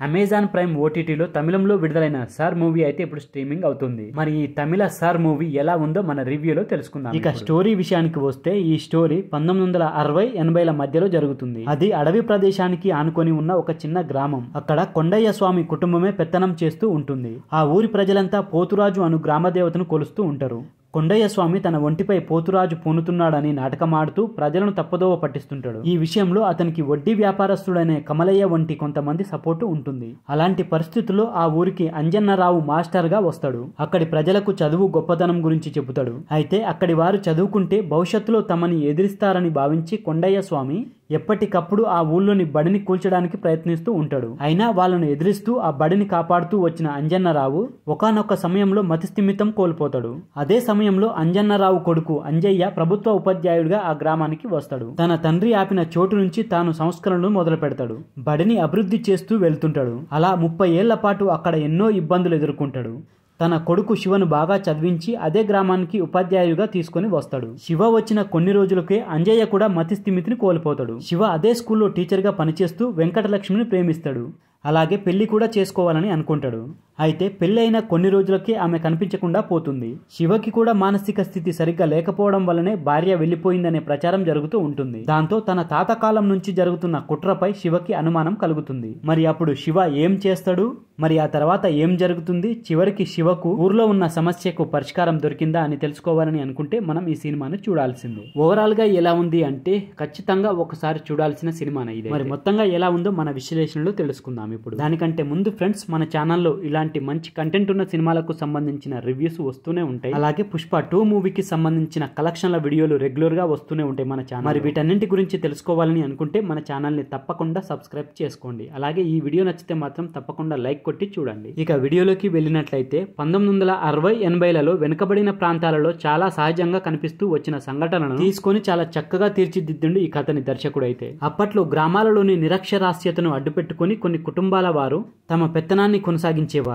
Amazon prime ఓటీటీలో తమిళంలో విడుదలైన సార్ మూవీ అయితే ఇప్పుడు స్ట్రీమింగ్ అవుతుంది. మరి ఈ తమిళ సార్ మూవీ ఎలా ఉందో మన రివ్యూలో తెలుసుకుందాం. ఇక స్టోరీ విషయానికి వస్తే ఈ స్టోరీ 1960-80ల మధ్యలో జరుగుతుంది. అది అడవి ప్రదేశానికి ఆనుకొని ఉన్న ఒక చిన్న గ్రామం. అక్కడ కొండయ్య స్వామి కుటుంబమే పెత్తనం చేస్తూ ఉంటుంది. ఆ ఊరి ప్రజలంతా పోతురాజు అను గ్రామదేవతను కొలుస్తూ ఉంటారు. కొండయ్య స్వామి తన ఒంటిపై పోతురాజు పూనుతున్నాడని నాటకమాడుతూ ప్రజలను తప్పుదోవ పట్టిస్తుంటాడు. ఈ విషయంలో అతనికి వడ్డీ వ్యాపారస్తుడైన కమలయ్య వంటి కొంతమంది సపోర్టు ఉంటుంది. అలాంటి పరిస్థితుల్లో ఆ ఊరికి అంజన్నరావు మాస్టర్ గా వస్తాడు. అక్కడి ప్రజలకు చదువు గొప్పతనం గురించి చెబుతాడు. అయితే అక్కడి వారు చదువుకుంటే భవిష్యత్తులో తమని ఎదిరిస్తారని భావించి కొండయ్య స్వామి ఎప్పటికప్పుడు ఆ ఊళ్ళోని బడిని కూల్చడానికి ప్రయత్నిస్తూ ఉంటాడు. అయినా వాళ్ళను ఎదిరిస్తూ ఆ బడిని కాపాడుతూ వచ్చిన అంజన్నరావు ఒకానొక సమయంలో మతిస్థిమితం కోల్పోతాడు. అదే సమయంలో అంజన్నరావు కొడుకు అంజయ్య ప్రభుత్వ ఉపాధ్యాయుడిగా ఆ గ్రామానికి వస్తాడు. తన తండ్రి ఆపిన చోటు నుంచి తాను సంస్కరణలు మొదలు పెడతాడు. బడిని అభివృద్ధి చేస్తూ వెళ్తుంటాడు. అలా 30 ఏళ్ల పాటు అక్కడ ఎన్నో ఇబ్బందులు ఎదుర్కొంటాడు. తన కొడుకు శివను బాగా చదివించి అదే గ్రామానికి ఉపాధ్యాయుడిగా తీసుకుని వస్తాడు. శివ వచ్చిన కొన్ని రోజులకే అంజయ్య కూడా మతిస్థిమితిని కోల్పోతాడు. శివ అదే స్కూల్లో టీచర్గా పనిచేస్తూ వెంకటలక్ష్మిని ప్రేమిస్తాడు. అలాగే పెళ్లి కూడా చేసుకోవాలని అనుకుంటాడు. అయితే పెళ్లి అయిన కొన్ని రోజులకే ఆమె కనిపించకుండా పోతుంది. శివకి కూడా మానసిక స్థితి సరిగ్గా లేకపోవడం వల్లనే భార్య వెళ్లిపోయిందనే ప్రచారం జరుగుతూ ఉంటుంది. దాంతో తన తాత కాలం నుంచి జరుగుతున్న కుట్రపై శివకి అనుమానం కలుగుతుంది. మరి అప్పుడు శివ ఏం చేస్తాడు, మరి ఆ తర్వాత ఏం జరుగుతుంది, చివరికి శివకు ఊర్లో ఉన్న సమస్యకు పరిష్కారం దొరికిందా అని తెలుసుకోవాలని అనుకుంటే మనం ఈ సినిమాను చూడాల్సిందే. ఓవరాల్ గా ఎలా ఉంది అంటే ఖచ్చితంగా ఒకసారి చూడాల్సిన సినిమానే ఇది. మరి మొత్తంగా ఎలా ఉందో మన విశ్లేషణలో తెలుసుకుందాం ఇప్పుడు. దానికంటే ముందు ఫ్రెండ్స్, మన ఛానల్లో ఇలాంటి మంచి కంటెంట్ ఉన్న సినిమాలకు సంబంధించిన రివ్యూస్ వస్తూనే ఉంటాయి. అలాగే పుష్ప 2 మూవీకి సంబంధించిన కలెక్షన్ల వీడియోలు రెగ్యులర్ గా వస్తూనే ఉంటాయి మన ఛానల్. మరి వీటన్నింటి గురించి తెలుసుకోవాలని అనుకుంటే మన ఛానల్ ని తప్పకుండా సబ్స్క్రైబ్ చేసుకోండి. అలాగే ఈ వీడియో నచ్చితే మాత్రం తప్పకుండా లైక్ కొట్టి చూడండి. ఇక వీడియోలోకి వెళ్ళినట్లయితే 1960-80లలో వెనుకబడిన ప్రాంతాలలో చాలా సహజంగా కనిపిస్తూ వచ్చిన సంఘటనలను తీసుకొని చాలా చక్కగా తీర్చిదిద్దిండు ఈ కథని దర్శకుడు. అయితే అప్పట్లో గ్రామాలలోని నిరక్షరాస్యతను అడ్డుపెట్టుకుని కొన్ని కుటుంబాల వారు తమ పెత్తనాన్ని కొనసాగించేవారు.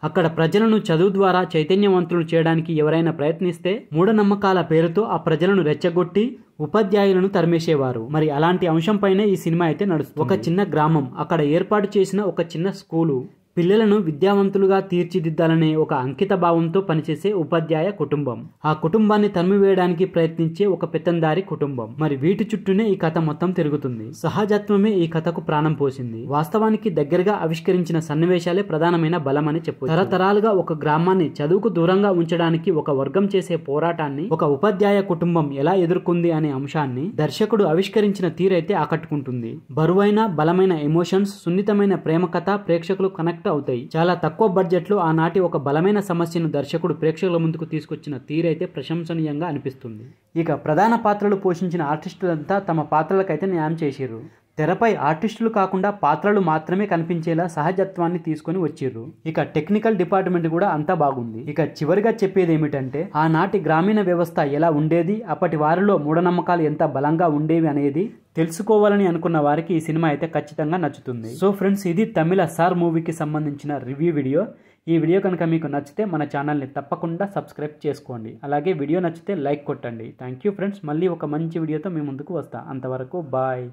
అక్కడ ప్రజలను చదువు ద్వారా చైతన్యవంతులు చేయడానికి ఎవరైనా ప్రయత్నిస్తే మూఢనమ్మకాల పేరుతో ఆ ప్రజలను రెచ్చగొట్టి ఉపాధ్యాయులను తరిమేసేవారు. మరి అలాంటి అంశంపైనే ఈ సినిమా అయితే నడుస్తుంది. ఒక చిన్న గ్రామం, అక్కడ ఏర్పాటు చేసిన ఒక చిన్న స్కూలు, పిల్లలను విద్యావంతులుగా తీర్చిదిద్దాలనే ఒక అంకిత భావంతో పనిచేసే ఉపాధ్యాయ కుటుంబం, ఆ కుటుంబాన్ని తరిమివేయడానికి ప్రయత్నించే ఒక పెత్తందారి కుటుంబం. మరి వీటి చుట్టూనే ఈ కథ మొత్తం తిరుగుతుంది. సహజత్వమే ఈ కథకు ప్రాణం పోసింది. వాస్తవానికి దగ్గరగా ఆవిష్కరించిన సన్నివేశాలే ప్రధానమైన బలమని చెప్పు. తరతరాలుగా ఒక గ్రామాన్ని చదువుకు దూరంగా ఉంచడానికి ఒక వర్గం చేసే పోరాటాన్ని ఒక ఉపాధ్యాయ కుటుంబం ఎలా ఎదుర్కొంది అనే అంశాన్ని దర్శకుడు ఆవిష్కరించిన తీరైతే ఆకట్టుకుంటుంది. బరువైన బలమైన ఎమోషన్స్, సున్నితమైన ప్రేమ కథ ప్రేక్షకులు కనెక్ట్ అవుతాయి. చాలా తక్కువ బడ్జెట్ లో ఆనాటి ఒక బలమైన సమస్యను దర్శకుడు ప్రేక్షకుల ముందుకు తీసుకొచ్చిన తీరైతే ప్రశంసనీయంగా అనిపిస్తుంది. ఇక ప్రధాన పాత్రలు పోషించిన ఆర్టిస్టులంతా తమ పాత్రలకైతే న్యాయం చేసిర్రు. తెరపై ఆర్టిస్టులు కాకుండా పాత్రలు మాత్రమే కనిపించేలా సహజత్వాన్ని తీసుకొని వచ్చిర్రు. ఇక టెక్నికల్ డిపార్ట్మెంట్ కూడా అంతా బాగుంది. ఇక చివరిగా చెప్పేది ఏమిటంటే ఆనాటి గ్రామీణ వ్యవస్థ ఎలా ఉండేది, అప్పటి వారిలో మూఢనమ్మకాలు ఎంత బలంగా ఉండేవి అనేది తెలుసుకోవాలని అనుకున్న వారికి ఈ సినిమా అయితే ఖచ్చితంగా నచ్చుతుంది. సో ఫ్రెండ్స్, ఇది తమిళ సార్ మూవీకి సంబంధించిన రివ్యూ వీడియో. ఈ వీడియో కనుక మీకు నచ్చితే మన ఛానల్ని తప్పకుండా సబ్స్క్రైబ్ చేసుకోండి. అలాగే వీడియో నచ్చితే లైక్ కొట్టండి. Thank you friends. మళ్ళీ ఒక మంచి వీడియోతో మీ ముందుకు వస్తా. అంతవరకు బాయ్.